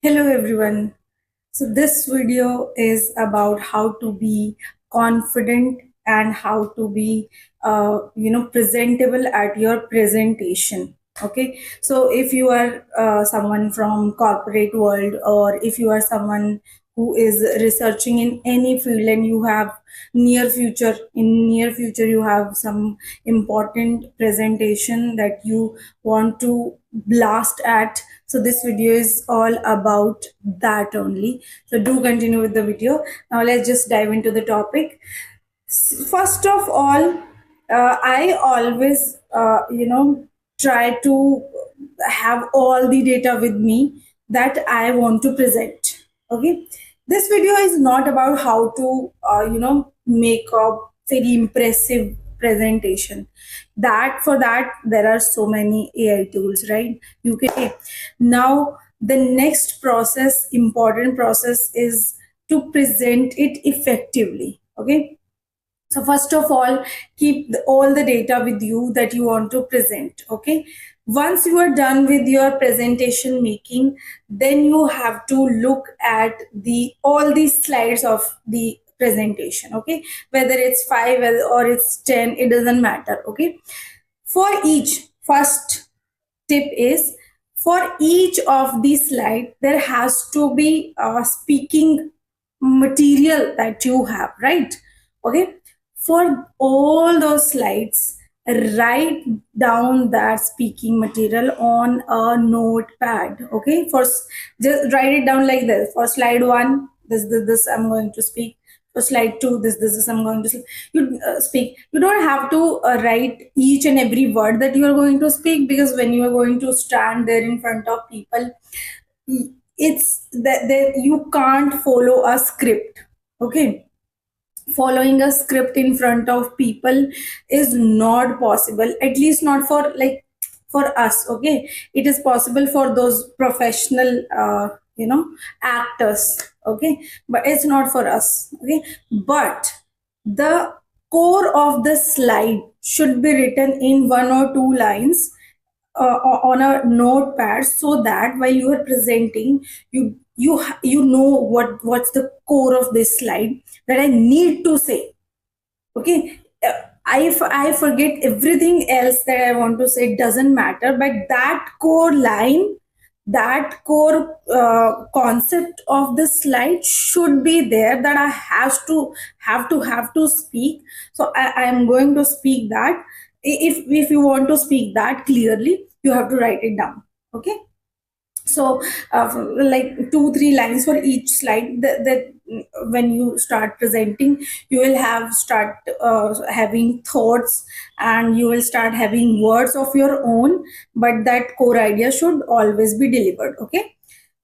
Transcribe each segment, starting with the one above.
Hello everyone. So this video is about how to be confident and how to be presentable at your presentation. Okay. So if you are someone from corporate world, or if you are someone who is researching in any field and you have near future you have some important presentation that you want to blast at, so this video is all about that only. So do continue with the video. Now let's just dive into the topic. First of all, I always try to have all the data with me that I want to present. Okay, this video is not about how to make a very impressive presentation. That for that there are so many AI tools, right? You can now the next process, important process, is to present it effectively. Okay, so first of all, keep all the data with you that you want to present. Okay. Once you are done with your presentation making, then you have to look at the all these slides of the presentation. Okay. Whether it's 5 or it's 10, it doesn't matter. Okay. For each, first tip is, for each of these slide, there has to be a speaking material that you have, right? Okay, for all those slides, write down that speaking material on a notepad. Okay, just write it down like this. For slide 1, this I'm going to speak. For slide 2, this is I'm going to speak. You don't have to write each and every word that you are going to speak, because when you are going to stand there in front of people, it's that you can't follow a script. Okay, following a script in front of people is not possible, at least not for for us. Okay, it is possible for those professional actors. Okay, but it's not for us. Okay, but the core of the slide should be written in 1 or 2 lines on a notepad, so that while you are presenting, you know what's the core of this slide that I need to say. Okay. I forget everything else that I want to say, it doesn't matter, but that core line, that core concept of the slide should be there, that I have to speak. So I am going to speak that. If you want to speak that clearly, you have to write it down. Okay, so like 2 3 lines for each slide, that when you start presenting, you will have start having thoughts, and you will start having words of your own, but that core idea should always be delivered. Okay,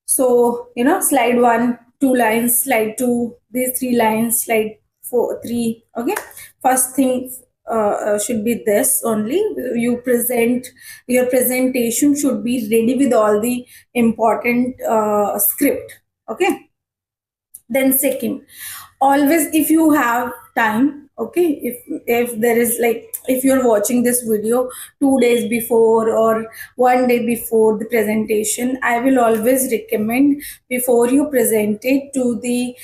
so slide 1 2 lines, slide 2 these 3 lines, slide 4 3. Okay, first thing should be this only. You present, your presentation should be ready with all the important script. Okay, then second, always, if you have time, okay, if there is like, if you're watching this video 2 days before or 1 day before the presentation, I will always recommend, before you present it to the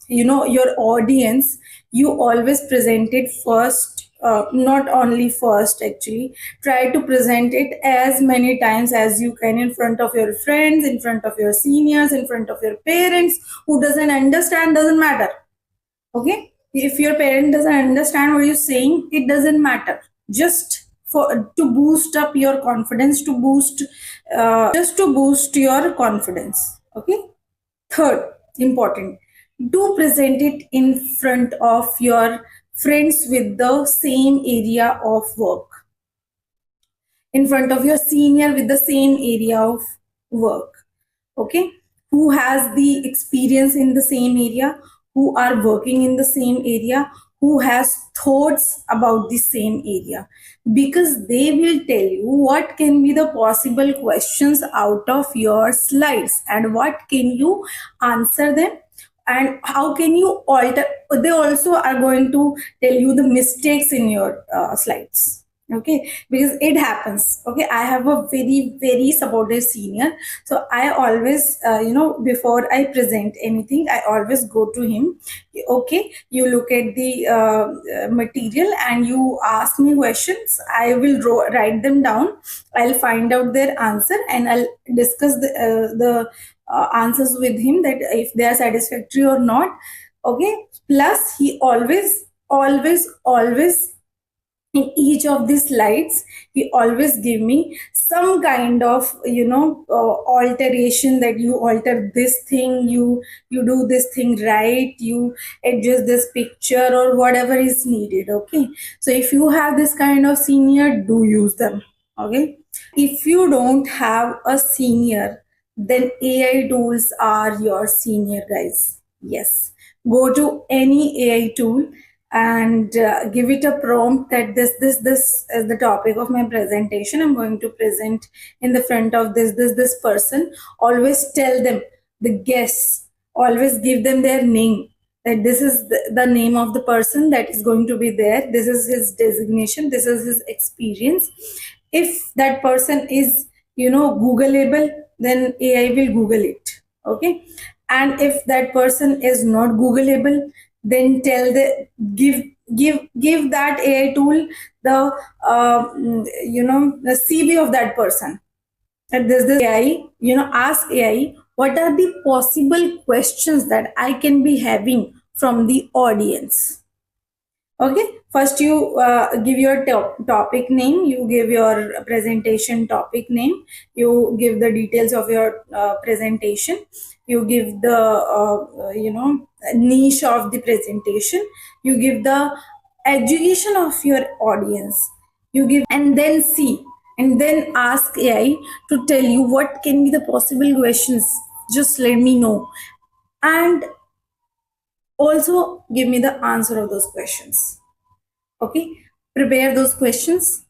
your audience, you always present it first. Not only first, actually try to present it as many times as you can, in front of your friends, in front of your seniors, in front of your parents. Who doesn't understand, doesn't matter. Okay, if your parent doesn't understand what you're saying, it doesn't matter. Just for to boost up your confidence, to boost just to boost your confidence. Okay, third important, do present it in front of your friends with the same area of work, in front of your senior with the same area of work. Okay, who has the experience in the same area, who are working in the same area, who has thoughts about the same area, because they will tell you what can be the possible questions out of your slides, and what can you answer them, and how can you alter. They also are going to tell you the mistakes in your slides. Okay, because it happens. Okay, I have a very very supportive senior, so I always before I present anything, I always go to him. Okay, you look at the material and you ask me questions. I will write them down. I'll find out their answer and I'll discuss the answers with him, that if they are satisfactory or not. Okay, plus he always in each of these slides, he always give me some kind of alteration, that you alter this thing, you do this thing right, you adjust this picture or whatever is needed. Okay, so if you have this kind of senior, do use them. Okay, if you don't have a senior, then AI tools are your senior, guys. Yes, go to any AI tool and give it a prompt that this is the topic of my presentation. I'm going to present in the front of this person. Always tell them the guests. Always give them their name, that this is the name of the person that is going to be there. This is his designation. This is his experience. If that person is Googleable, then AI will Google it. Okay, and if that person is not Googleable, then tell the give that AI tool the the CV of that person. And this AI, ask AI, what are the possible questions that I can be having from the audience. Okay, first you give your topic name, you give your presentation topic name, you give the details of your presentation, you give the niche of the presentation, you give the education of your audience, you give, and then see, and then ask AI to tell you what can be the possible questions. Just let me know, and also give me the answer of those questions. Okay, prepare those questions,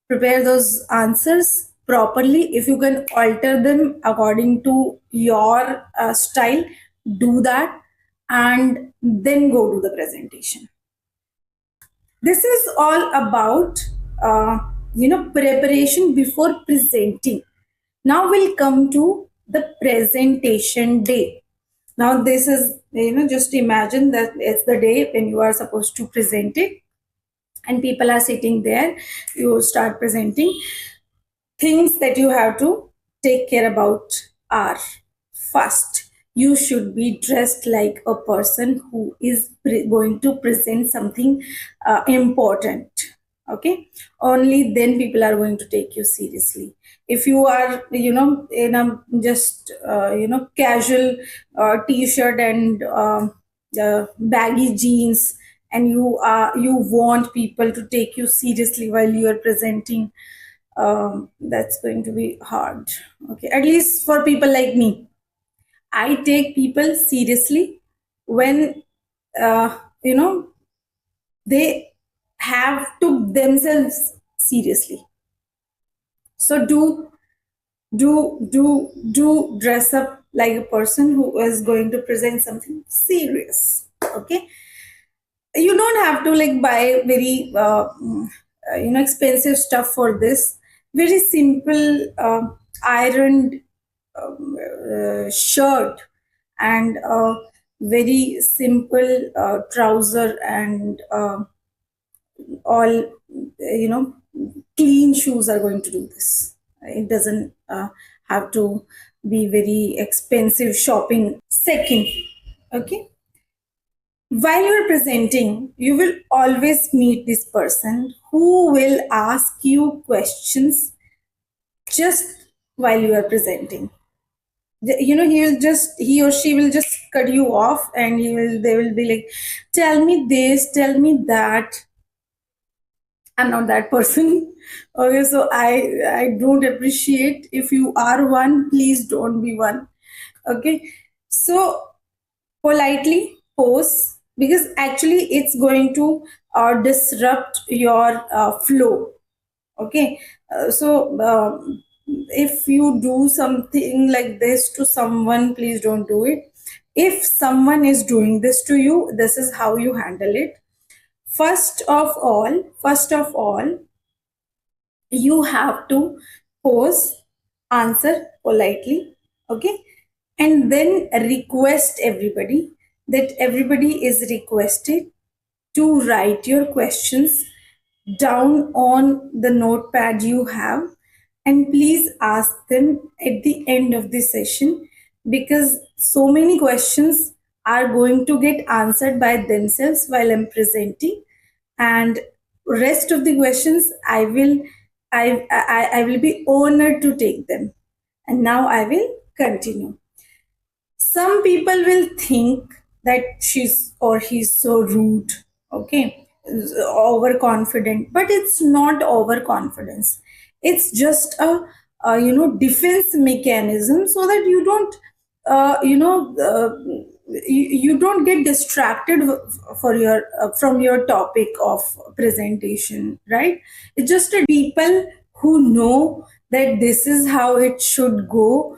prepare those answers properly. If you can alter them according to your style, do that, and then go to the presentation. This is all about preparation before presenting. Now we'll come to the presentation day. Now this is, just imagine that it's the day when you are supposed to present it, and people are sitting there. You start presenting. Things that you have to take care about are: first, you should be dressed like a person who is going to present something important. Okay, only then people are going to take you seriously. If you are in a just casual t-shirt and baggy jeans, and you want people to take you seriously while you are presenting, that's going to be hard. Okay, at least for people like me, I take people seriously when you know they have to themselves seriously. So do dress up like a person who is going to present something serious. Okay, you don't have to like buy very expensive stuff for this. Very simple ironed shirt and a very simple trouser and all clean shoes are going to do this. It doesn't have to be very expensive shopping. Second, okay, while you're presenting, you will always meet this person who will ask you questions just while you are presenting. He or she will just cut you off, and they will be like, tell me this, tell me that. I'm not that person. Okay, so I don't appreciate. If you are one, please don't be one. Okay, so politely pose, because actually it's going to disrupt your flow. Okay, if you do something like this to someone, please don't do it. If someone is doing this to you, this is how you handle it. First of all, you have to pose, answer politely, okay, and then request everybody, that everybody is requested to write your questions down on the notepad you have, and please ask them at the end of the session, because so many questions are going to get answered by themselves while I'm presenting, and rest of the questions I will be honored to take them. And now I will continue. Some people will think that she's or he's so rude, okay, overconfident, but it's not overconfidence. It's just a defense mechanism, so that you don't you don't get distracted for your from your topic of presentation, right? It's just a people who know that this is how it should go.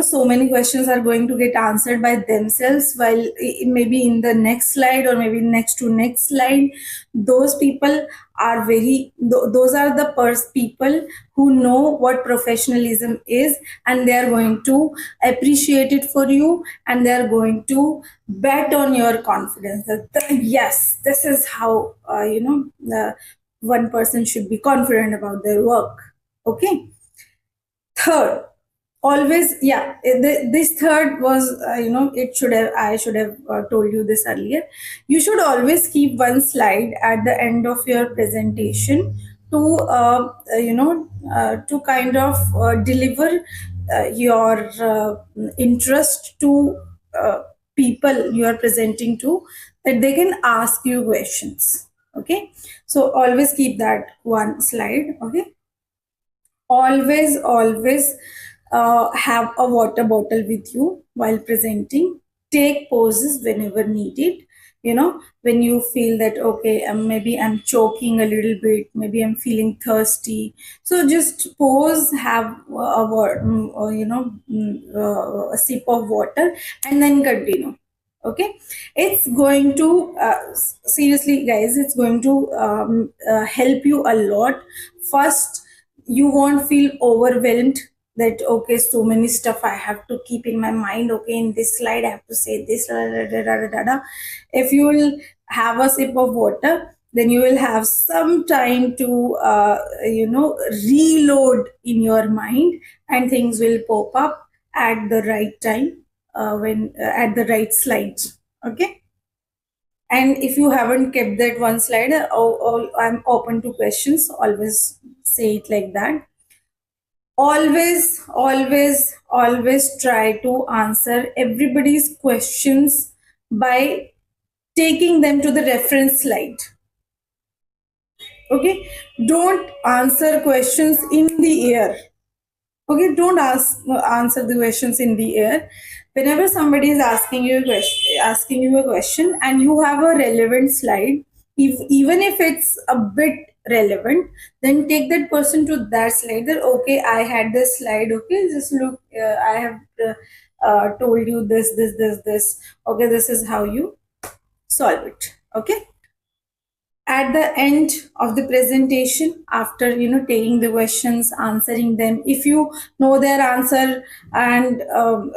So many questions are going to get answered by themselves, while maybe in the next slide or maybe next to next slide, those people are those are the people who know what professionalism is, and they are going to appreciate it for you, and they are going to bet on your confidence that yes, this is how one person should be confident about their work, okay. Third, always, yeah, this third was, it should have I should have told you this earlier. You should always keep one slide at the end of your presentation to to kind of deliver your interest to people you are presenting to, that they can ask you questions, okay. So always keep that one slide, okay. Always have a water bottle with you while presenting. Take pauses whenever needed. When you feel that, okay, maybe I'm choking a little bit, maybe I'm feeling thirsty, so just pause, have a sip of water, and then continue, okay. It's going to seriously, guys, it's going to help you a lot. First, you won't feel overwhelmed that, okay, so many stuff I have to keep in my mind, okay, in this slide I have to say this, da, da, da, da, da, da, da. If you will have a sip of water, then you will have some time to reload in your mind, and things will pop up at the right time, when at the right slide, okay. And if you haven't kept that one slide, I'm open to questions, always say it like that. Always try to answer everybody's questions by taking them to the reference slide, okay. Don't answer questions in the air, okay. Don't answer the questions in the air. Whenever somebody is asking you a question, and you have a relevant slide, even if it's a bit relevant, then take that person to that slide, that, okay, I had this slide, okay, just look, I have told you this, okay, this is how you solve it, okay. At the end of the presentation, after taking the questions, answering them, if you know their answer, and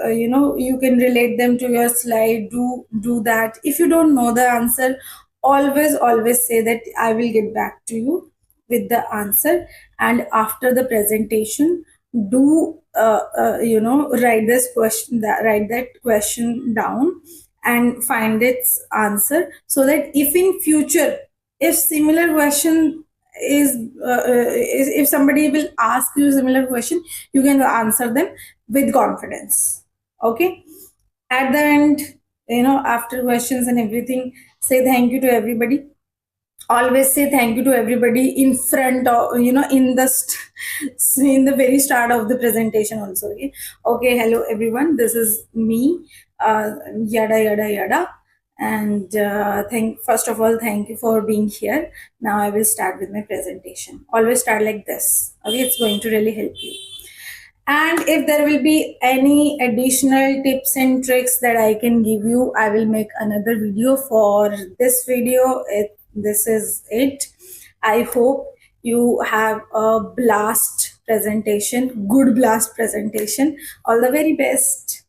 you can relate them to your slide, do that. If you don't know the answer, always say that I will get back to you with the answer. And after the presentation, do write that question down, and find its answer, so that if in future, if similar question is if somebody will ask you a similar question, you can answer them with confidence, okay. At the end, after questions and everything, say thank you to everybody. Always say thank you to everybody in front of, in the in the very start of the presentation also, okay. Okay, hello everyone, this is me, yada yada yada. And thank first of all, thank you for being here. Now I will start with my presentation. Always start like this, okay. It's going to really help you. And if there will be any additional tips and tricks that I can give you, I will make another video. For this video, this is it. I hope you have a blast presentation, good blast presentation. All the very best.